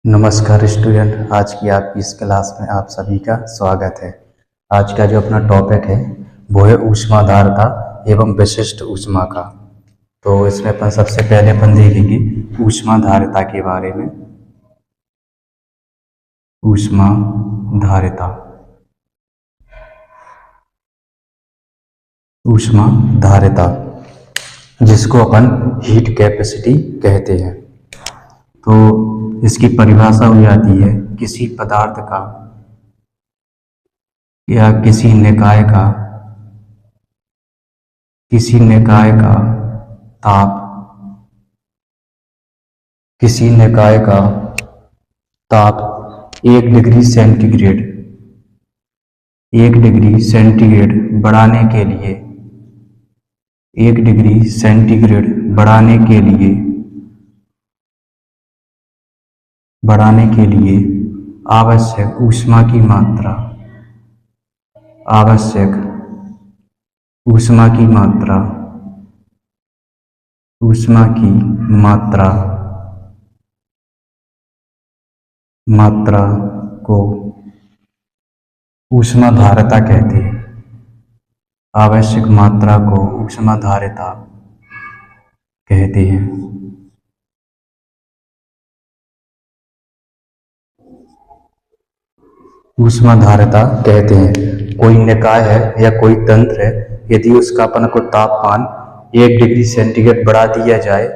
नमस्कार स्टूडेंट, आज की आपकी इस क्लास में आप सभी का स्वागत है। आज का जो अपना टॉपिक है वो है ऊष्माधारता एवं विशिष्ट ऊष्मा का। तो इसमें अपन सबसे पहले अपन देखेंगे ऊष्माधारता के बारे में। ऊष्माधारता ऊष्माधारता जिसको अपन हीट कैपेसिटी कहते हैं। तो इसकी परिभाषा हो जाती है किसी पदार्थ का या किसी निकाय ताप किसी निकाय का ताप 1 डिग्री सेंटीग्रेड बढ़ाने के लिए 1 डिग्री सेंटीग्रेड बढ़ाने के लिए आवश्यक ऊष्मा की मात्रा को ऊष्माधारता कहते हैं। आवश्यक मात्रा को ऊष्माधारता कहते हैं। ऊष्माधारता कहते हैं कोई निकाय है या कोई तंत्र है, यदि उसका अपन को तापमान 1 डिग्री सेंटीग्रेड बढ़ा दिया जाए,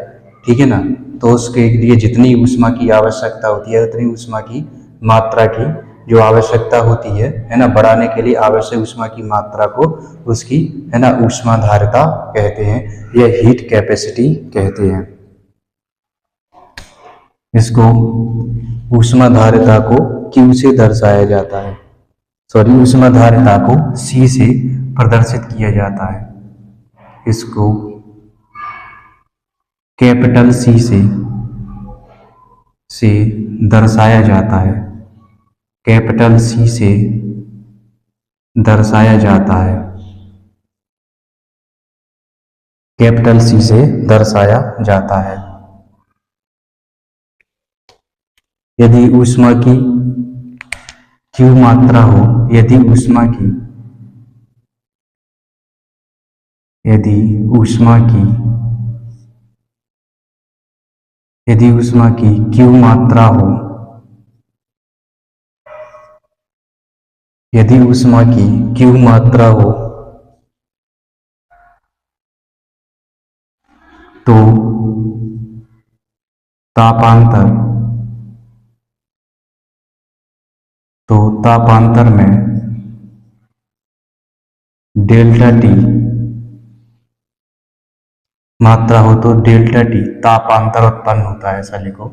ठीक है ना, तो उसके लिए जितनी ऊष्मा की आवश्यकता होती है उतनी ऊष्मा की मात्रा की जो आवश्यकता होती है ना, बढ़ाने के लिए आवश्यक ऊष्मा की मात्रा को उसकी है ना ऊष्माधारता कहते हैं या हीट कैपेसिटी कहते हैं। इसको ऊष्माधारता को Q से दर्शाया जाता है, ऊष्माधारता को C से प्रदर्शित किया जाता है। इसको कैपिटल C से दर्शाया जाता है। कैपिटल C से दर्शाया जाता है। कैपिटल C से दर्शाया जाता है। यदि ऊष्मा की Q मात्रा हो, यदि ऊष्मा की Q मात्रा हो, यदि ऊष्मा की Q मात्रा हो तो तापांतर में डेल्टा T मात्रा हो तो डेल्टा T तापांतर उत्पन्न होता है। ऐसा लिखो,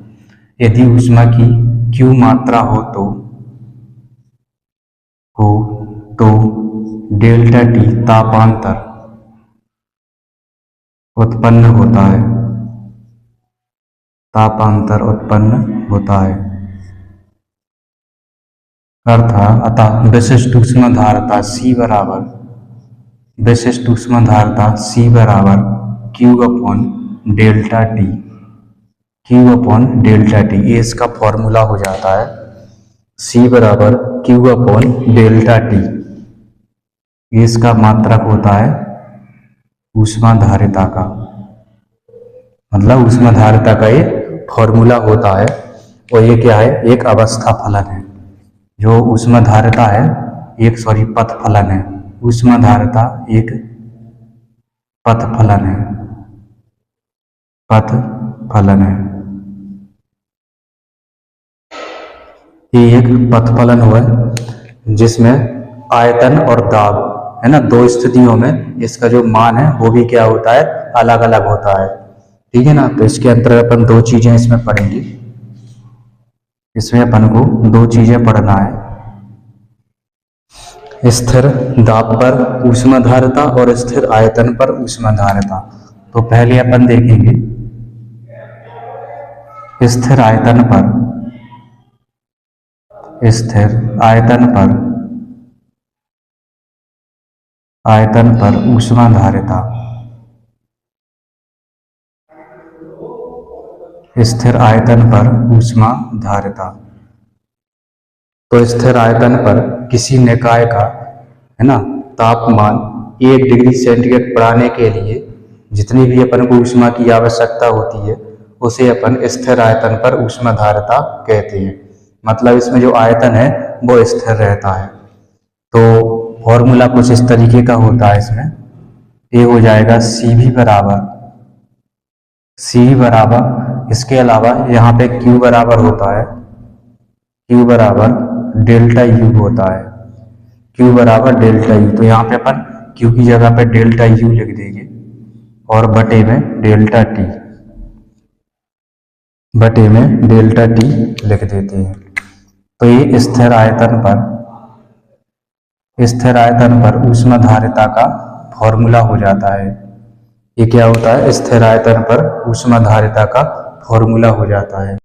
यदि ऊष्मा की Q मात्रा हो तो डेल्टा T तापांतर उत्पन्न होता है। अतः विशिष्ट ऊष्माधारता C बराबर Q अपॉन डेल्टा T। ये इसका फॉर्मूला हो जाता है, C बराबर Q अपॉन डेल्टा T। ये इसका मात्रक होता है ऊष्माधारिता का, मतलब ऊष्माधारिता का ये फॉर्मूला होता है। और ये क्या है, एक अवस्था फलन है। जो ऊष्माधारिता है पथ फलन है। ऊष्माधारिता एक पथ फलन है। ये एक पथ फलन हुआ जिसमें आयतन और दाब है ना, दो स्थितियों में इसका जो मान है वो भी क्या होता है, अलग अलग होता है। ठीक है ना। तो इसके अंतर्गत अपन दो चीजें इसमें पढ़ेंगे। इसमें अपन को दो चीजें पढ़ना है, स्थिर दाब पर ऊष्माधारता और स्थिर आयतन पर ऊष्माधारता। तो पहले अपन देखेंगे स्थिर आयतन पर ऊष्माधारता। स्थिर आयतन पर ऊष्मा धारिता। तो स्थिर आयतन पर किसी निकाय का, है ना, तापमान 1 डिग्री सेंटीग्रेड बढ़ाने के लिए जितनी भी अपन को ऊष्मा की आवश्यकता होती है उसे अपन स्थिर आयतन पर ऊष्मा धारिता कहते हैं। मतलब इसमें जो आयतन है वो स्थिर रहता है। तो फॉर्मूला कुछ इस तरीके का होता है। इसमें ये हो जाएगा सी बराबर, इसके अलावा यहाँ पे Q बराबर होता है, Q बराबर डेल्टा U होता है, Q बराबर डेल्टा U। तो यहाँ पे अपन Q की जगह पे डेल्टा U लिख देंगे और बटे में डेल्टा T लिख देते हैं। तो ये स्थिर आयतन पर ऊष्मा धारिता का फॉर्मूला हो जाता है। ये क्या होता है? स्थिर आयतन पर ऊष्मा धारिता का फॉर्मूला हो जाता है।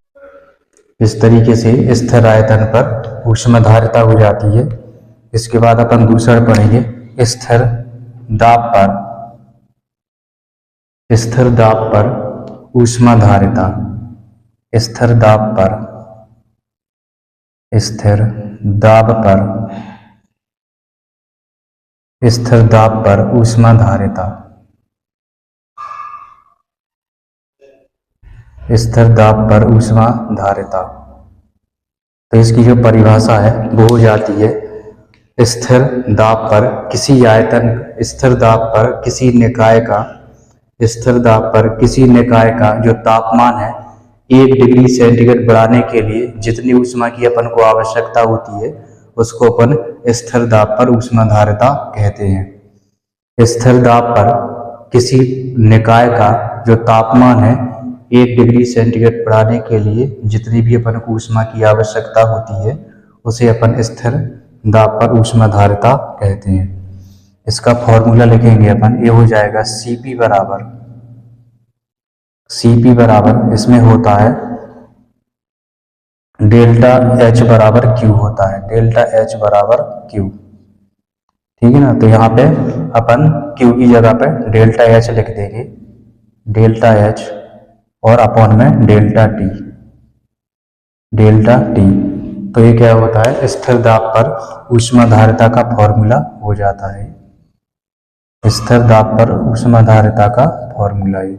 इस तरीके से स्थिर आयतन पर ऊष्मा धारिता हो जाती है। इसके बाद अपन दूसरा पढ़ेंगे स्थिर दाब पर ऊष्मा धारिता। स्थिर दाब पर ऊष्मा धारिता। स्थिर दाब पर ऊष्मा धारिता। तो इसकी जो परिभाषा है वो हो जाती है स्थिर दाब पर किसी निकाय का जो तापमान है 1 डिग्री सेंटीग्रेड बढ़ाने के लिए जितनी ऊष्मा की अपन को आवश्यकता होती है उसको अपन स्थिर दाब पर ऊष्मा धारिता कहते हैं। स्थिर दाब पर किसी निकाय का जो तापमान है 1 डिग्री सेंटीग्रेड बढ़ाने के लिए जितनी भी अपन को ऊष्मा की आवश्यकता होती है उसे अपन स्थिर दाब पर ऊष्मा धारिता कहते हैं। इसका फॉर्मूला लिखेंगे अपन, ये हो जाएगा Cp बराबर इसमें होता है डेल्टा H बराबर Q होता है, डेल्टा H बराबर Q। ठीक है ना। तो यहाँ पे अपन Q की जगह पे डेल्टा H लिख देंगे, डेल्टा H और अपॉन में डेल्टा T। तो ये क्या होता है? स्थिर दाब पर ऊष्मा धारिता का फॉर्मूला हो जाता है। स्थिर दाब पर ऊष्मा धारिता का फॉर्मूला है।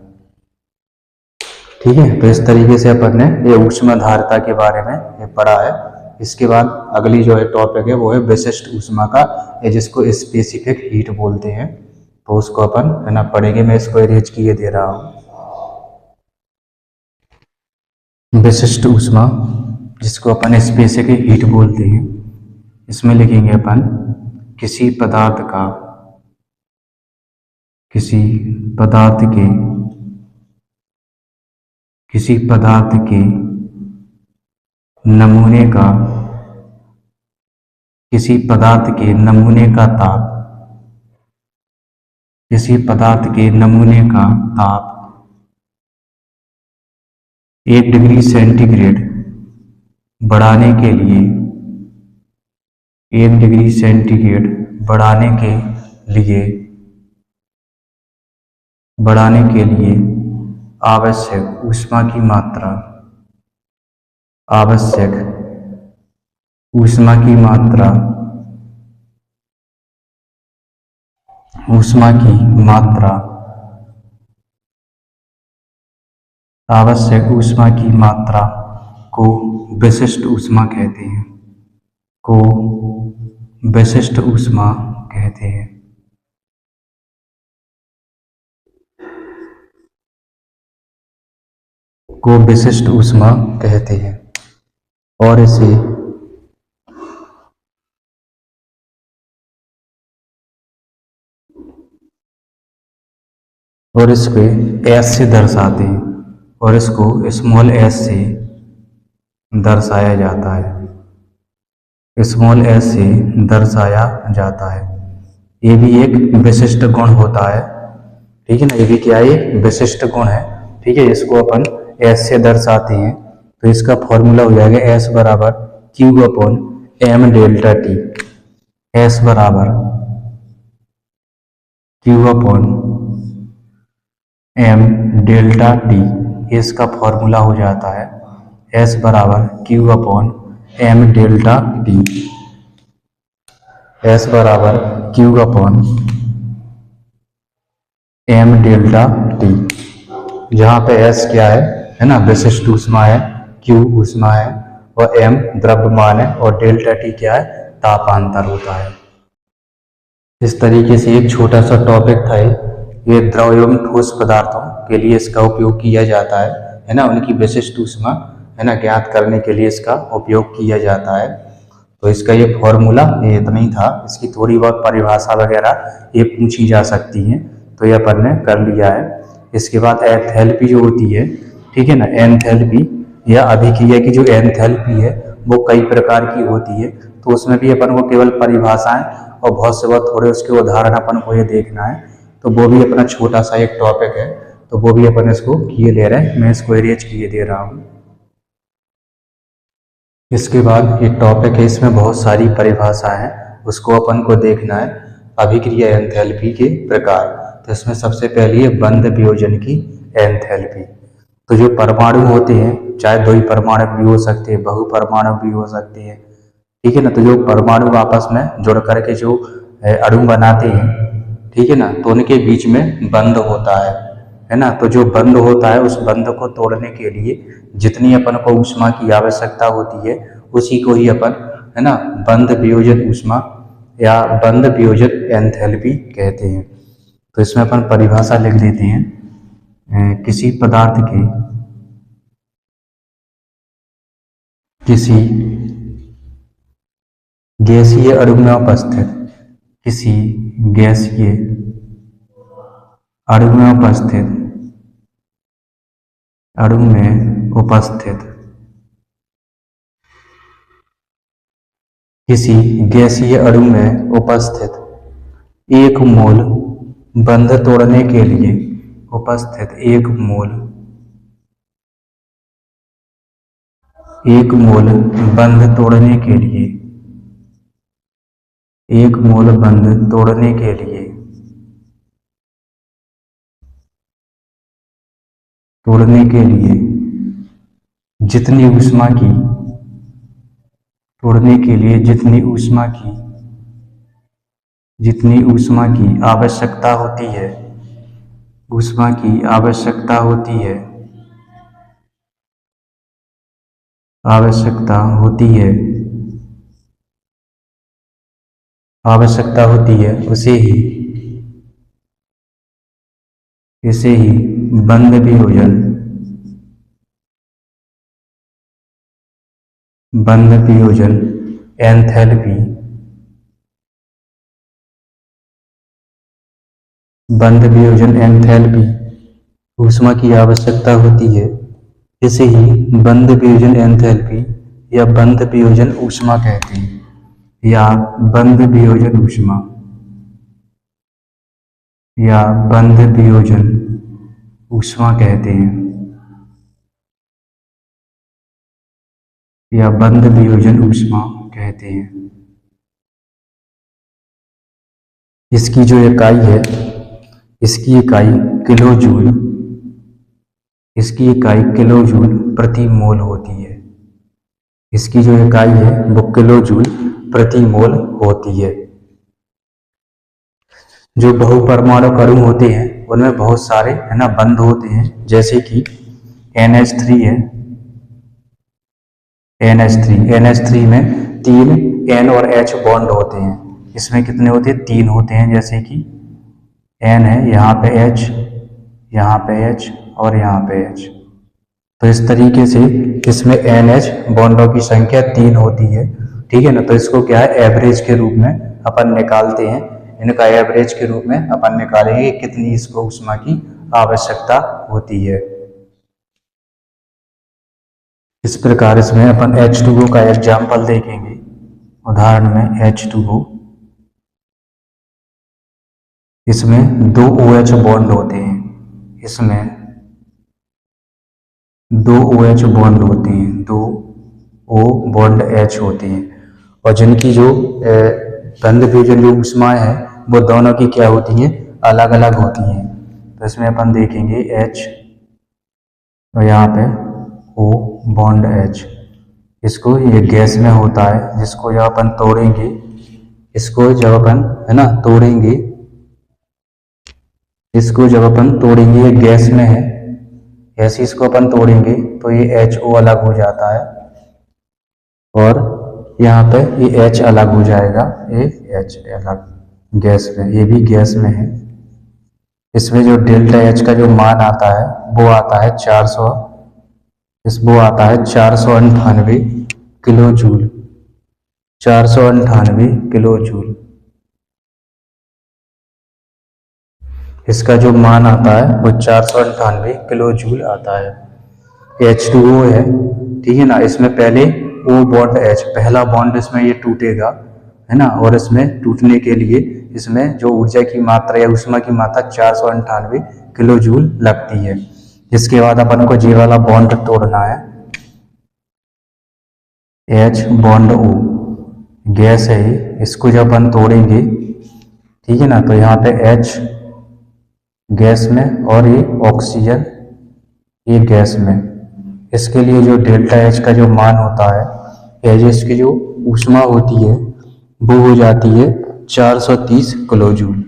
ठीक है। तो इस तरीके से अपन ने ये ऊष्मा धारिता के बारे में ये पढ़ा है। इसके बाद अगली जो है टॉपिक है वो है विशिष्ट ऊष्मा का, जिसको स्पेसिफिक हीट बोलते हैं। तो उसको अपन, है ना, पढ़ेंगे। मैं इसको अरेंज किए दे रहा हूँ। विशिष्ट ऊष्मा जिसको अपन स्पेसिफिक हीट बोलते हैं, इसमें लिखेंगे अपन किसी पदार्थ के नमूने का ताप 1 डिग्री सेंटीग्रेड बढ़ाने के लिए आवश्यक ऊष्मा की मात्रा को विशिष्ट ऊष्मा कहते हैं। और इसे S से दर्शाते हैं और इसको स्मॉल s से दर्शाया जाता है। ये भी एक विशिष्ट गुण होता है। ठीक है ना। ये भी क्या है? विशिष्ट गुण है। ठीक है। इसको अपन S से दर्शाते हैं तो इसका फॉर्मूला हो जाएगा S बराबर Q upon M delta T। S बराबर Q upon M delta T। ये इसका फॉर्मूला हो जाता है S बराबर Q upon M delta T। S बराबर Q upon M delta T, जहाँ पे S क्या है ना, विशिष्ट ऊष्मा है, Q ऊष्मा है और M द्रव्यमान है और डेल्टा T क्या है, तापांतर होता है। इस तरीके से एक छोटा सा टॉपिक था ये द्रव एवं ठोस पदार्थों के लिए इसका उपयोग किया जाता है ना, उनकी विशिष्ट ऊष्मा है ना ज्ञात करने के लिए इसका उपयोग किया जाता है। तो इसका ये फॉर्मूला ये इतना ही था, इसकी थोड़ी बहुत परिभाषा वगैरह ये पूछी जा सकती है, तो ये अपन ने कर लिया है। इसके बाद एंथैल्पी जो होती है, ठीक है ना, एंथैल्पी या अभिक्रिया की जो एंथैल्पी है वो कई प्रकार की होती है, तो उसमें भी अपन को केवल परिभाषाएं और बहुत से बहुत थोड़े उसके उदाहरण अपन को ये देखना है, तो वो भी अपना छोटा सा एक टॉपिक है, तो वो भी अपन इसको किए ले रहे हैं, मैं इसको एरेंज किए दे रहा हूँ। इसके बाद ये टॉपिक है, इसमें बहुत सारी परिभाषा है, उसको अपन को देखना है। अभिक्रिया एंथैल्पी के प्रकार, तो इसमें सबसे पहले है बंध वियोजन की एंथैल्पी। तो जो परमाणु होते हैं, चाहे दो ही परमाणु भी हो सकते हैं, बहु परमाणु भी हो सकते हैं, ठीक है ना, तो जो परमाणु आपस में जुड़ करके जो अणु बनाते हैं, ठीक है ना, तो उनके बीच में बंध होता है ना, तो जो बंध होता है उस बंध को तोड़ने के लिए जितनी अपन को ऊष्मा की आवश्यकता होती है उसी को ही अपन है ना बंध वियोजन ऊष्मा या बंध वियोजन एंथैल्पी कहते हैं। तो इसमें अपन परिभाषा लिख देते हैं, किसी पदार्थ के किसी गैसीय अणु में उपस्थित, किसी गैसीय अणु में उपस्थित किसी गैसीय अणु में उपस्थित एक मोल बंध तोड़ने के लिए उपस्थित एक मोल बंध तोड़ने के लिए एक मोल बंध तोड़ने के लिए जितनी ऊष्मा की तोड़ने के लिए जितनी ऊष्मा की आवश्यकता होती है इसे ही बंध वियोजन एंथैल्पी ऊष्मा की आवश्यकता होती है, इसे ही बंध वियोजन एंथैल्पी या बंध वियोजन ऊष्मा कहते हैं, या बंध वियोजन ऊष्मा कहते हैं, या बंध वियोजन ऊष्मा कहते हैं। इसकी जो इकाई है, इसकी इकाई किलो जूल प्रति मोल होती है। इसकी जो इकाई है वो किलो जूल प्रति मोल होती है। जो बहुपरमाणु अणु होते हैं उनमें बहुत सारे है ना बंध होते हैं, जैसे कि NH3 है, NH3 में 3 N और H बॉन्ड होते हैं। इसमें कितने होते हैं? 3 होते हैं, जैसे कि N है, यहाँ पे H, यहाँ पे H और यहाँ पे H। तो इस तरीके से इसमें NH बॉन्डों की संख्या 3 होती है, ठीक है ना। तो इसको क्या है, एवरेज के रूप में अपन निकालते हैं, इनका एवरेज के रूप में अपन निकालेंगे कितनी इसको ऊष्मा की आवश्यकता होती है। इस प्रकार इसमें अपन H2O का एग्जाम्पल देखेंगे। उदाहरण में H2O, इसमें 2 OH बॉन्ड होते हैं, इसमें 2 OH बॉन्ड होते हैं, 2 O बॉन्ड H होते हैं, और जिनकी जो बंध वियोजन जो ऊष्माएं हैं वो दोनों की क्या होती हैं, अलग अलग होती हैं। तो इसमें अपन देखेंगे और यहाँ पे O बॉन्ड H, इसको ये गैस में होता है, जिसको जब अपन तोड़ेंगे, इसको जब अपन है ना तोड़ेंगे, इसको जब अपन तोड़ेंगे ये गैस में है, ऐसे इसको अपन तोड़ेंगे तो ये HO अलग हो जाता है और यहाँ पे ये H अलग हो जाएगा, ये H अलग गैस में, ये भी गैस में है। इसमें जो डेल्टा H का जो मान आता है वो आता है 400, वो आता है 498 किलो जूल, 498 किलो जूल। इसका जो मान आता है वो 498 किलो जूल आता है। H2O है, ठीक है ना, इसमें पहले O बॉन्ड H, पहला बॉन्ड इसमें ये टूटेगा, है ना, और इसमें टूटने के लिए इसमें जो ऊर्जा की मात्रा या ऊष्मा की मात्रा 498 किलो जूल लगती है। इसके बाद अपन को ये वाला बॉन्ड तोड़ना है, H बॉन्ड O, गैस है ये, इसको जब अपन तोड़ेंगे, ठीक है ना, तो यहाँ पे H गैस में और ये ऑक्सीजन ये गैस में। इसके लिए जो डेल्टा H का जो मान होता है, H इसकी जो ऊष्मा होती है वो हो जाती है 430 किलो जूल,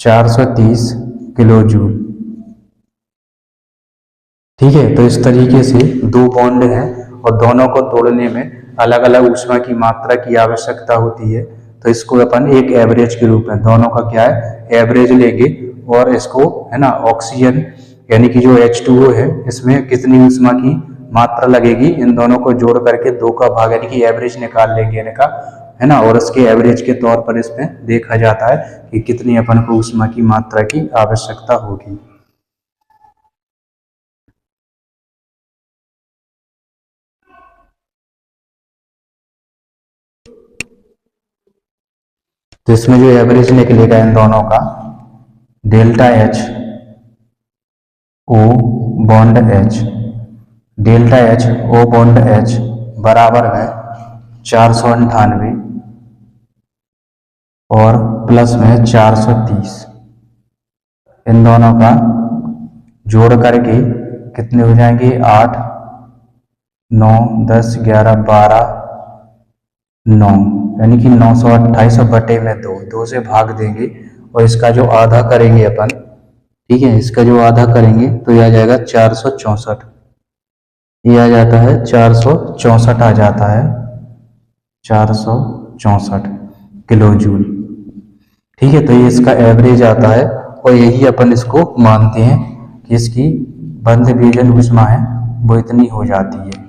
430 किलो जूल, ठीक है। तो इस तरीके से दो बॉन्ड हैं और दोनों को तोड़ने में अलग अलग ऊष्मा की मात्रा की आवश्यकता होती है, तो इसको अपन एक एवरेज के रूप में दोनों का क्या है एवरेज लेंगे और इसको है ना ऑक्सीजन यानी कि जो H2O है इसमें कितनी ऊष्मा की मात्रा लगेगी, इन दोनों को जोड़ करके 2 का भाग यानी कि एवरेज निकाल लेंगे इनका, है ना, और उसके एवरेज के तौर पर इसमें देखा जाता है कि कितनी अपन को ऊष्मा की मात्रा की आवश्यकता होगी। तो इसमें जो एवरेज निकलेगा इन दोनों का, delta H O bond H, delta H O bond H बराबर है 498 और प्लस में 430, इन दोनों का जोड़ करके कितने हो जाएंगे 8 9 10 11 12 9, यानी कि 928 बटे में 2 से भाग देंगे और इसका जो आधा करेंगे अपन, ठीक है, इसका जो आधा करेंगे तो यह आ जाएगा 464, ये आ जाता है 464 आ जाता है 464 किलो जूल, ठीक है। तो ये इसका एवरेज आता है और यही अपन इसको मानते हैं कि इसकी बंध वियोजन ऊष्मा है वो इतनी हो जाती है,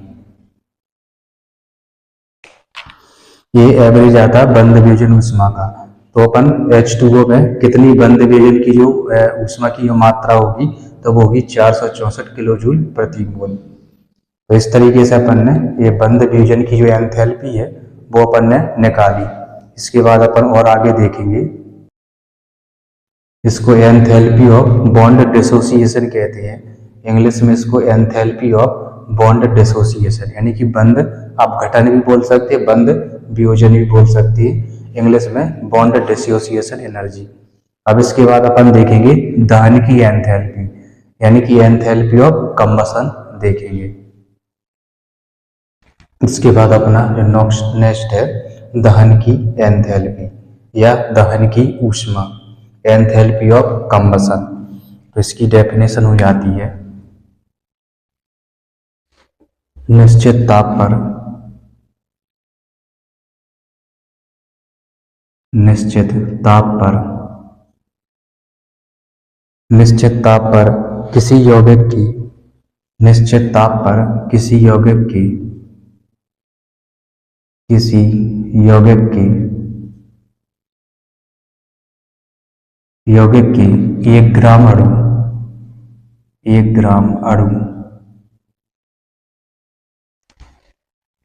ये एवरेज आता है बंध वियोजन ऊष्मा का। तो अपन H2O में कितनी बंध वियोजन की जो ऊष्मा की जो मात्रा होगी तो वो होगी 464 किलो जूल प्रति मोल। तो इस तरीके से अपन ने ये बंध वियोजन की जो एंथैल्पी है वो अपन ने निकाली। इसके बाद अपन और आगे देखेंगे, इसको एंथैल्पी ऑफ बॉन्ड डिसोसिएशन कहते हैं, इंग्लिश में इसको एंथैल्पी ऑफ बॉन्ड डिसोसिएशन, यानी कि बंध आप घटन भी बोल सकते हैं, बंध वियोजन भी बोल सकते हैं, इंग्लिश में बॉन्ड डिसोसिएशन एनर्जी। अब इसके बाद अपन देखेंगे दहन की एंथैल्पी, यानी कि एंथैल्पी ऑफ कंबशन देखेंगे। इसके बाद अपना जो नेक्स्ट है दहन की एंथैल्पी या दहन की ऊष्मा, एंथैल्पी ऑफ कंबशन। तो इसकी डेफिनेशन हो जाती है निश्चित ताप पर निश्चित ताप पर निश्चित ताप पर किसी यौगिक की निश्चित ताप पर किसी यौगिक की किसी यौगिक की यौगिक की 1 ग्राम अणु 1 ग्राम अणु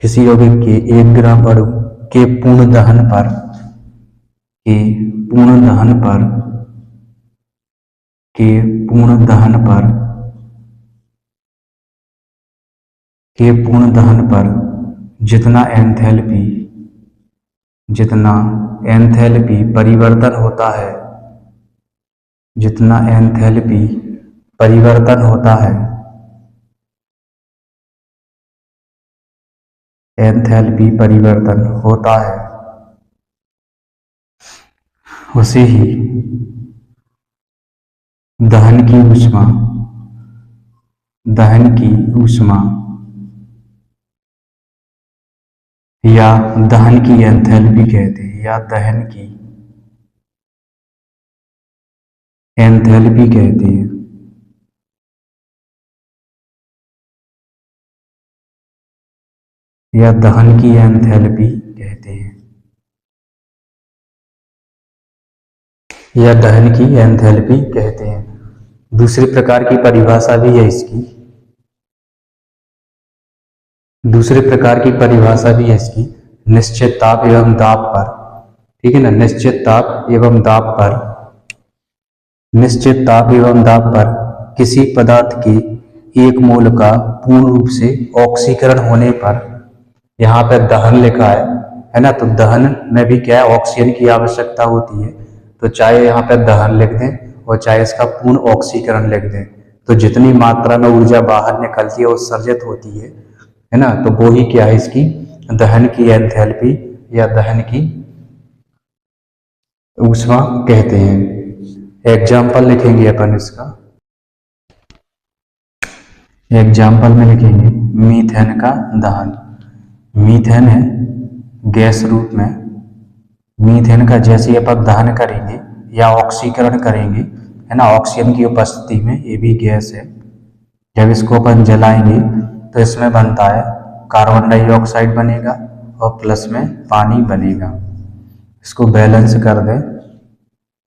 किसी यौगिक के 1 ग्राम अणु के पूर्ण दहन पर के पूर्ण दहन पर के पूर्ण दहन पर के पूर्ण दहन पर जितना एंथैल्पी परिवर्तन होता है, जितना एंथैल्पी परिवर्तन होता है एंथैल्पी परिवर्तन होता है, उसे ही दहन की ऊष्मा या दहन की एंथैल्पी कहते हैं, या दहन की एंथैल्पी कहते हैं। या दहन की एंथैल्पी कहते हैं, या दहन की एंथैल्पी कहते हैं। दूसरे प्रकार की परिभाषा भी है इसकी, निश्चित ताप एवं दाब पर, ठीक है ना, निश्चित ताप एवं दाब पर किसी पदार्थ के एक मोल का पूर्ण रूप से ऑक्सीकरण होने पर, यहाँ पे दहन लिखा है ना, तो दहन में भी क्या है, ऑक्सीजन की आवश्यकता होती है। तो चाहे यहाँ पे दहन लिख दें और चाहे इसका पूर्ण ऑक्सीकरण लिख दें, तो जितनी मात्रा में ऊर्जा बाहर निकलती है उत्सर्जित होती है ना, तो वो ही क्या है, इसकी दहन की एंथैल्पी या दहन की ऊष्मा कहते हैं। एग्जाम्पल लिखेंगे अपन इसका, एग्जाम्पल में लिखेंगे मीथेन का दहन। मीथेन है गैस रूप में, मीथेन का जैसे अपन दहन करेंगे या ऑक्सीकरण करेंगे, है ना, ऑक्सीजन की उपस्थिति में, ये भी गैस है। जब इसको अपन जलाएंगे तो इसमें बनता है कार्बन डाइऑक्साइड बनेगा और प्लस में पानी बनेगा। इसको बैलेंस कर दें,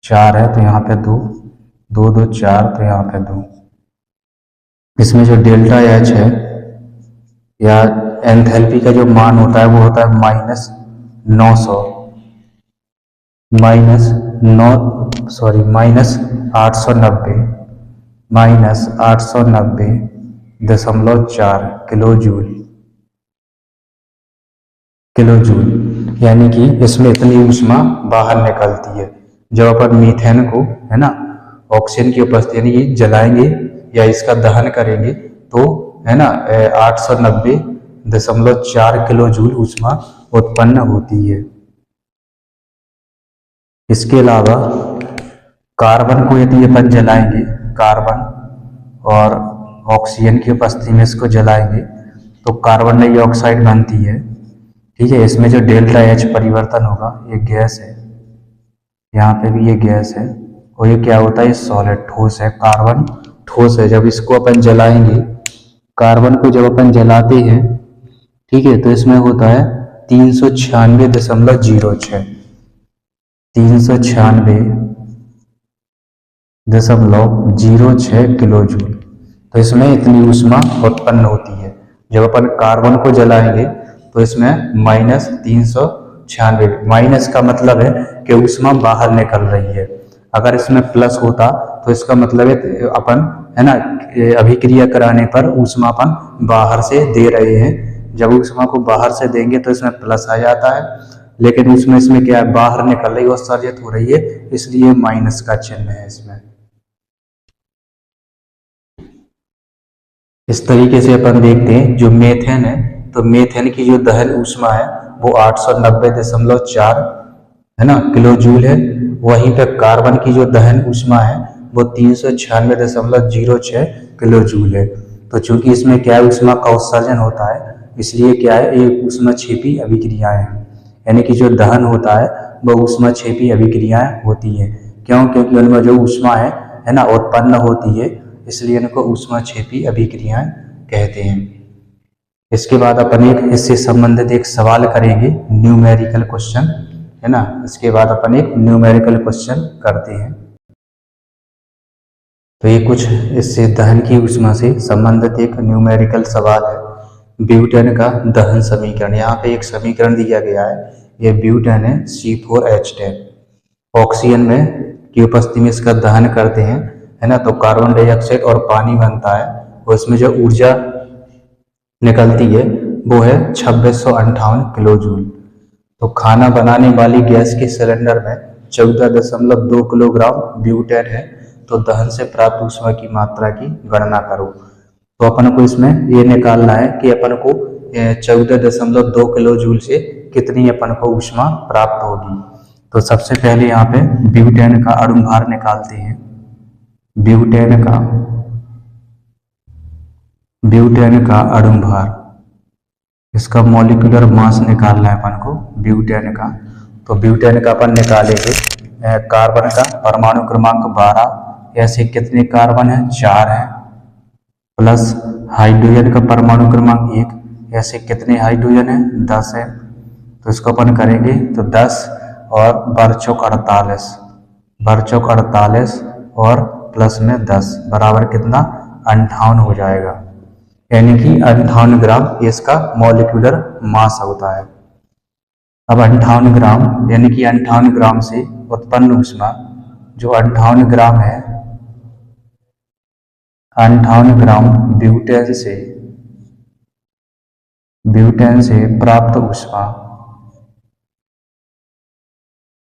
4 है तो यहाँ पे 2, 2 2 4, तो यहाँ पे 2। इसमें जो डेल्टा एच है या एंथैल्पी का जो मान होता है वो होता है -900, -890.4 किलो जूल, यानी कि इसमें इतनी ऊष्मा बाहर निकलती है। जब अपन मीथेन को, है ना, ऑक्सीजन की उपस्थिति यानी कि जलाएंगे या इसका दहन करेंगे तो, है ना, 890.4 किलो जूल ऊष्मा उत्पन्न होती है। इसके अलावा कार्बन को यदि अपन जलाएंगे, कार्बन और ऑक्सीजन की उपस्थिति में इसको जलाएंगे तो कार्बन डाइऑक्साइड बनती है, ठीक है। इसमें जो डेल्टा एच परिवर्तन होगा, ये गैस है, यहाँ पे भी ये गैस है, और ये क्या होता है, सॉलिड ठोस है, कार्बन ठोस है। जब इसको अपन जलाएंगे, कार्बन को जब अपन जलाते हैं, ठीक है, तो इसमें होता है 396.06 किलो जूल। तो इसमें इतनी ऊष्मा उत्पन्न होती है। जब अपन कार्बन को जलाएंगे तो इसमें -396, माइनस का मतलब है कि ऊष्मा बाहर निकल रही है। अगर इसमें प्लस होता तो इसका मतलब है अपन, है ना, अभिक्रिया कराने पर ऊष्मा अपन बाहर से दे रहे हैं। जब ऊष्मा को बाहर से देंगे तो इसमें प्लस आ जाता है, लेकिन इसमें क्या है, बाहर निकल रही है, उत्सर्जित हो रही है, इसलिए माइनस का चिन्ह है इसमें। इस तरीके से अपन देखते हैं जो मेथेन है, तो मेथेन की जो दहन ऊष्मा है वो 890.4, है ना, किलो जूल है। वहीं पे कार्बन की जो दहन ऊष्मा है वो 396.06 किलो जूल है। तो चूंकि इसमें क्या है, ऊष्मा का उत्सर्जन होता है, इसलिए क्या है, ये ऊष्माक्षेपी अभिक्रियाएं हैं, यानी कि जो दहन होता है वो ऊष्माक्षेपी अभिक्रियाएं होती है। क्यों? क्योंकि उनमें जो ऊष्मा है ना, उत्पन्न होती है, इसलिए इनको ऊष्माक्षेपी अभिक्रियाएं कहते हैं। इसके बाद अपन एक इससे संबंधित एक सवाल करेंगे, न्यूमेरिकल क्वेश्चन, है ना। इसके बाद अपन एक न्यूमेरिकल क्वेश्चन करते हैं। तो ये कुछ इससे दहन की ऊष्मा से संबंधित एक न्यूमेरिकल सवाल है। ब्यूटेन का दहन समीकरण, यहाँ पे एक समीकरण दिया गया है, ये ब्यूटेन है C4H10। ऑक्सीजन में की उपस्थिति में इसका दहन करते हैं, है ना, तो कार्बन डाइऑक्साइड और पानी बनता है, और इसमें जो ऊर्जा निकलती है वो है 2658 किलो जूल। तो खाना बनाने वाली गैस के सिलेंडर में 14.2 किलोग्राम ब्यूटेन है, तो दहन से प्राप्त ऊष्मा की मात्रा की गणना करो। तो अपन को इसमें ये निकालना है कि अपन को 14.2 किलो जूल से कितनी अपन को ऊष्मा प्राप्त होगी। तो सबसे पहले यहाँ पे ब्यूटेन का अणु भार निकालते हैं। ब्यूटेन का अणु भार, इसका मॉलिक्यूलर मास निकालना है अपन को ब्यूटेन का। तो ब्यूटेन का अपन निकालेंगे कार्बन का परमाणु क्रमांक 12, ऐसे कितने कार्बन है 4 है, प्लस हाइड्रोजन का परमाणु क्रमांक 1, ऐसे कितने हाइड्रोजन है 10 है। तो इसको अपन करेंगे तो 10 और बरचौक 48, बरचौक 48 और प्लस में 10 बराबर कितना 58 हो जाएगा, यानी कि 58 ग्राम ये इसका मॉलिक्यूलर मास होता है। अब 58 ग्राम यानी कि 58 ग्राम से उत्पन्न ऊष्मा, जो 58 ग्राम है, 58 ग्राम ब्यूटेन से प्राप्त ऊष्मा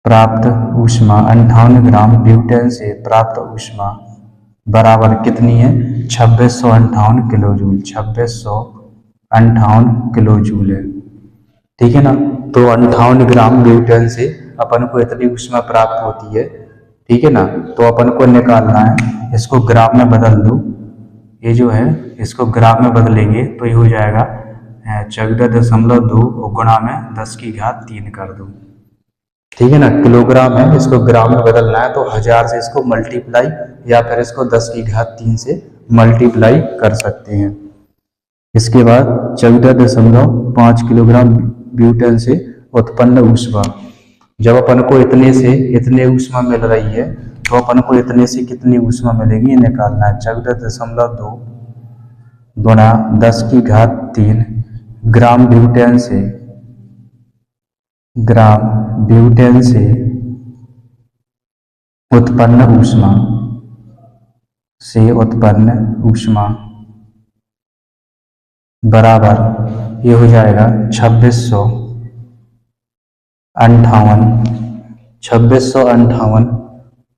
58 ग्राम ब्यूटेन से प्राप्त ऊष्मा बराबर कितनी है 2658 किलो जूल, 2658 किलो जूल है। ठीक है ना। तो 58 ग्राम ब्यूटेन से अपन को इतनी ऊष्मा प्राप्त होती है। ठीक है ना। तो अपन को निकालना है, इसको ग्राम में बदल दो, ये जो है इसको ग्राम में बदलेंगे तो ये हो जाएगा 14.2 गुणा में 10⁻³ कर दो। ठीक है ना। किलोग्राम है, इसको ग्राम में बदलना है तो 1000 से इसको मल्टीप्लाई या फिर इसको 10⁻³ से मल्टीप्लाई कर सकते हैं। इसके बाद 14.5 किलोग्राम ब्यूटेन से उत्पन्न ऊष्मा, जब अपन को इतने से इतने ऊष्मा मिल रही है तो अपन को इतने से कितनी ऊष्मा मिलेगी निकालना है। 14.2 गुणा 10⁻³ ग्राम ब्यूटेन से उत्पन्न ऊष्मा बराबर ये हो जाएगा 2658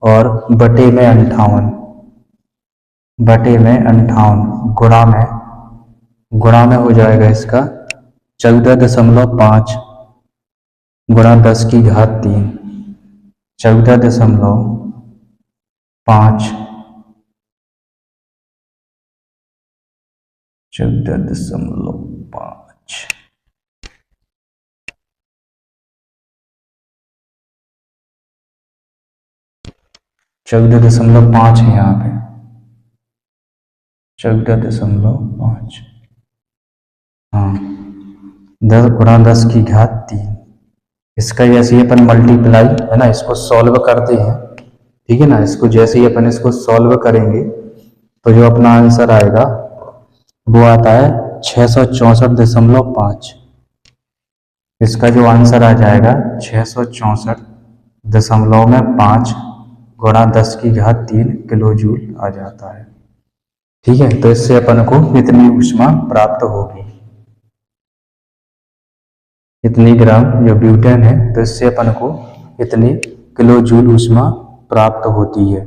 और बटे में 58 गुणा में हो जाएगा इसका 14.5 गुणा 10⁻³ 14.5 14.5 है यहाँ पे 14.5, हाँ 10 गुणा 10⁻³। इसका जैसे ही अपन मल्टीप्लाई है ना, इसको सॉल्व करते हैं। ठीक है ना। इसको जैसे ही अपन इसको सॉल्व करेंगे तो जो अपना आंसर आएगा वो आता है 664.5। इसका जो आंसर आ जाएगा 664.5 गुणा 10⁻³ किलो जूल आ जाता है। ठीक है। तो इससे अपन को इतनी ऊष्मा प्राप्त होगी, इतनी ग्राम जो ब्यूटेन है, तो इससे अपन को इतनी किलो जूल ऊष्मा प्राप्त होती है।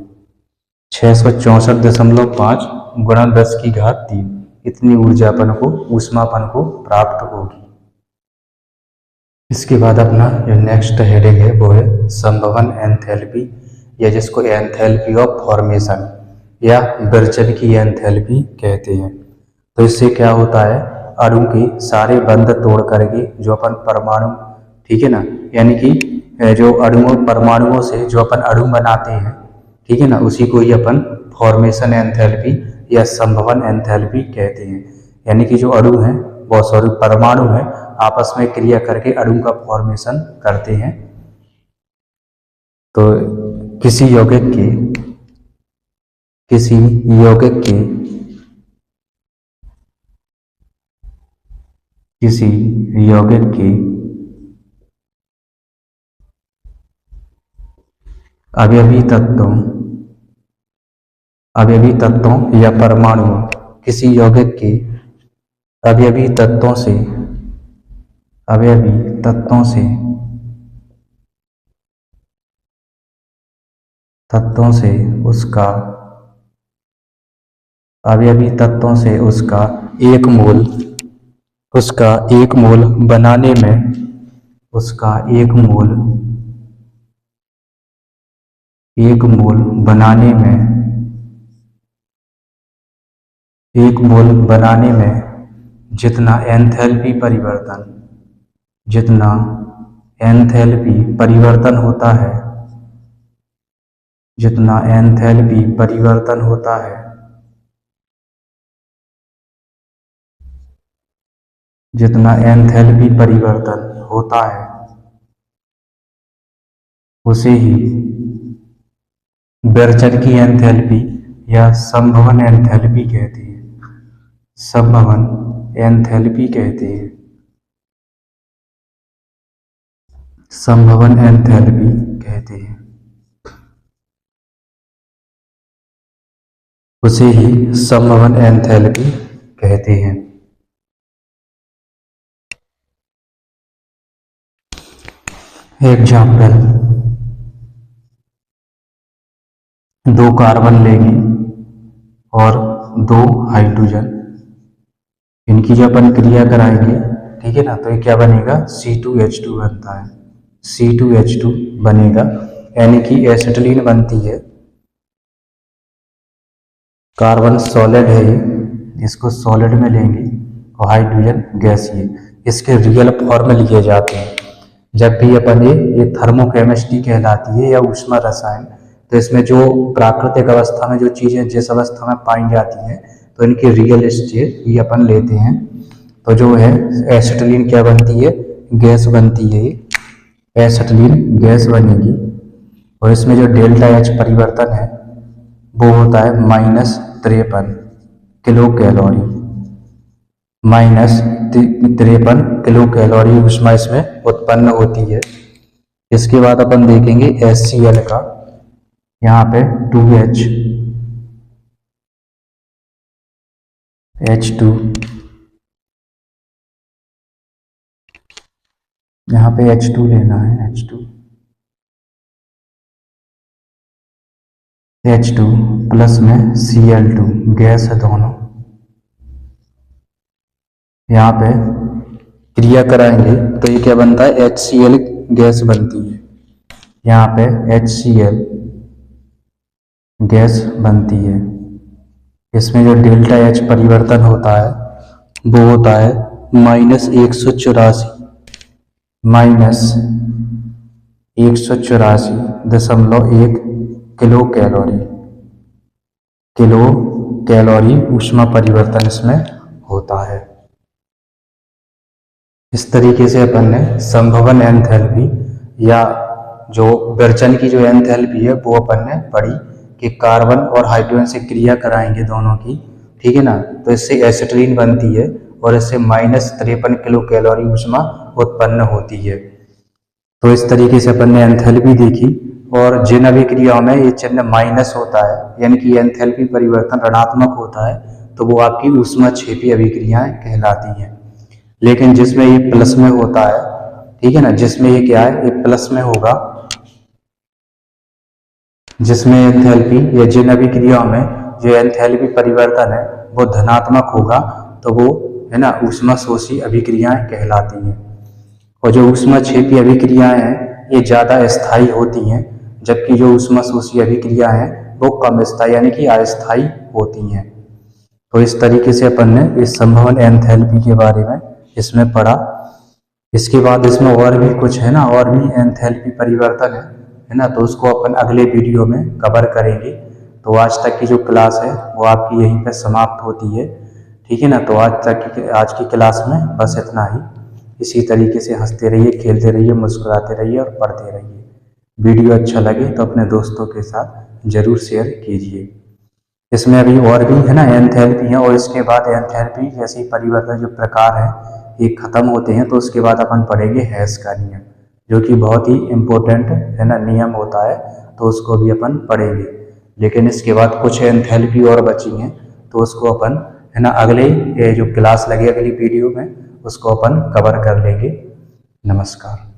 664.5 गुणा 10⁻³ इतनी ऊर्जा अपन को ऊष्मा अपन को प्राप्त होगी। इसके बाद अपना जो नेक्स्ट हेडिंग है वो है संभवन एंथैल्पी, या जिसको एंथैल्पी ऑफ फॉर्मेशन या विरचन की एंथैल्पी कहते हैं। तो इससे क्या होता है, अणु के सारे बंध तोड़ करके जो अपन परमाणु, ठीक है ना, यानी कि जो परमाणुओं से जो अपन अणु बनाते हैं, ठीक है ना, उसी को ही अपन फॉर्मेशन एंथैल्पी या संभवन एंथैल्पी कहते हैं। यानी कि जो अणु है वो परमाणु है, आपस में क्रिया करके अणु का फॉर्मेशन करते हैं। तो किसी यौगिक के अवयवी तत्वों या परमाणुओं, किसी यौगिक के अवयवी तत्वों से उसका 1 मोल उसका एक मोल बनाने में उसका एक मोल बनाने में जितना एंथैल्पी परिवर्तन होता है उसे ही बेरचन की एंथैल्पी या संभवन एंथैल्पी कहते हैं। उसे ही संभवन एंथैल्पी कहते हैं। एग्जाम्पल, 2 कार्बन लेंगे और 2 हाइड्रोजन, इनकी जब अपन क्रिया कराएंगे, ठीक है ना, तो ये क्या बनेगा, C2H2 बनता है, C2H2 बनेगा, यानी कि एसिटिलीन बनती है। कार्बन सॉलिड है ये, इसको सॉलिड में लेंगे और हाइड्रोजन गैसीय, इसके रियल फॉर्म में लिए जाते हैं। जब भी अपन ये थर्मोकेमिस्ट्री कहलाती है या ऊष्मा रसायन, तो इसमें जो प्राकृतिक अवस्था में जो चीज़ें जिस अवस्था में पाई जाती हैं, तो इनकी रियल स्टेट ये अपन लेते हैं। तो जो है एसिटिलीन क्या बनती है, गैस बनती है, एसिटिलीन गैस बनेगी, और इसमें जो डेल्टा H परिवर्तन है वो होता है -53 किलो कैलोरी, -53 किलो कैलोरी ऊष्मा इसमें उत्पन्न होती है। इसके बाद अपन देखेंगे HCl का, यहाँ पे 2H2, यहाँ पे H2 लेना है, H2 प्लस में Cl2, गैस है दोनों, यहाँ पे क्रिया कराएंगे तो ये क्या बनता है, HCl गैस बनती है, यहाँ पे HCl गैस बनती है। इसमें जो डेल्टा H परिवर्तन होता है वो होता है -184.1 किलो कैलोरी ऊष्मा परिवर्तन इसमें होता है। इस तरीके से अपन ने संभवन एंथैल्पी या जो बेरचन की जो एंथैल्पी है वो अपन ने पढ़ी कि कार्बन और हाइड्रोजन से क्रिया कराएंगे दोनों की, ठीक है ना, तो इससे एसिटिलीन बनती है और इससे -53 किलो कैलोरी ऊष्मा उत्पन्न होती है। तो इस तरीके से अपन ने एंथैल्पी देखी, और जिन अभिक्रियाओं में ये चिन्ह माइनस होता है, यानी कि एंथैल्पी परिवर्तन ऋणात्मक होता है, तो वो आपकी ऊष्माक्षेपी अभिक्रियाएं कहलाती हैं। लेकिन जिसमें ये प्लस में होता है, ठीक है ना, जिसमें ये क्या है, ये प्लस में होगा, जिसमें एंथैल्पी या जिन अभिक्रियाओं में जो एंथैल्पी परिवर्तन है वो धनात्मक होगा, तो वो है ना ऊष्मा शोषी अभिक्रियाएं कहलाती हैं। और जो ऊष्माक्षेपी अभिक्रियाएं हैं ये ज़्यादा स्थायी होती हैं, जबकि जो ऊष्मा शोषी अभिक्रियाएं हैं वो कम स्थायी यानी कि अस्थायी होती हैं। तो इस तरीके से अपन ने इस संभवन एंथैल्पी के बारे में इसमें पढ़ा। इसके बाद इसमें और भी कुछ है ना, और भी एंथैल्पी परिवर्तन है ना, तो उसको अपन अगले वीडियो में कवर करेंगे। तो आज तक की जो क्लास है वो आपकी यहीं पे समाप्त होती है, ठीक है ना। तो आज की क्लास में बस इतना ही। इसी तरीके से हंसते रहिए, खेलते रहिए, मुस्कुराते रहिए और पढ़ते रहिए। वीडियो अच्छा लगे तो अपने दोस्तों के साथ जरूर शेयर कीजिए। इसमें अभी और भी है ना एंथैल्पी है, और इसके बाद एंथैल्पी जैसे परिवर्तन जो प्रकार है ये खत्म होते हैं, तो उसके बाद अपन पढ़ेंगे हेस का नियम, जो कि बहुत ही इम्पोर्टेंट है ना नियम होता है, तो उसको भी अपन पढ़ेंगे। लेकिन इसके बाद कुछ एंथैल्पी और बची हैं, तो उसको अपन है ना अगले जो क्लास लगे अगली वीडियो में उसको अपन कवर कर लेंगे। नमस्कार।